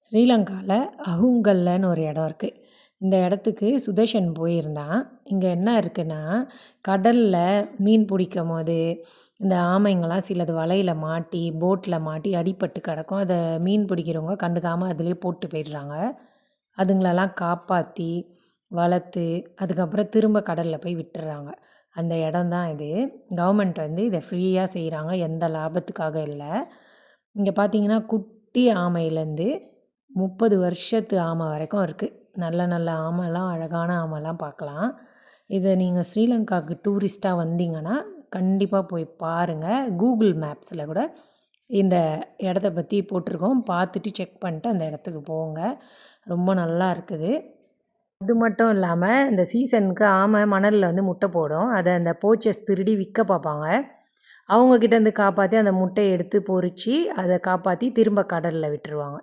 ஸ்ரீலங்காவில் அஹுங்கல்லன்னு ஒரு இடம் இருக்குது. இந்த இடத்துக்கு சுதர்ஷன் போயிருந்தான். இங்கே என்ன இருக்குன்னா, கடலில் மீன் பிடிக்கும்போது இந்த ஆமைங்கள்லாம் சிலது வலையில் மாட்டி போட்டில் மாட்டி அடிபட்டு கிடக்கும். அதை மீன் பிடிக்கிறவங்க கண்டுக்காமல் அதிலே போட்டு போயிடுறாங்க. அதுங்களெல்லாம் காப்பாற்றி வளர்த்து அதுக்கப்புறம் திரும்ப கடலில் போய் விட்டுறாங்க. அந்த இடம் தான் இது. கவர்மெண்ட் இதை ஃப்ரீயாக செய்கிறாங்க, எந்த லாபத்துக்காக இல்லை. இங்கே பார்த்தீங்கன்னா குட்டி ஆமையிலேருந்து 30 வருஷத்து ஆமை வரைக்கும் இருக்குது. நல்ல நல்ல ஆமைலாம், அழகான ஆமைலாம் பார்க்கலாம். இதை நீங்கள் ஸ்ரீலங்காவுக்கு டூரிஸ்ட்டாக வந்தீங்கன்னா கண்டிப்பாக போய் பாருங்கள். கூகுள் மேப்ஸில் கூட இந்த இடத்த பற்றி போட்டிருக்கோம். பார்த்துட்டு செக் பண்ணிட்டு அந்த இடத்துக்கு போங்க. ரொம்ப நல்லா இருக்குது. அது மட்டும் இல்லாமல் இந்த சீசனுக்கு ஆமை மணலில் முட்டை போடும். அதை அந்த போச்சர்ஸ் திருடி விற்க பார்ப்பாங்க. அவங்கக்கிட்டேருந்து காப்பாற்றி அந்த முட்டையை எடுத்து பொறிச்சு அதை காப்பாற்றி திரும்ப கடலில் விட்டுருவாங்க.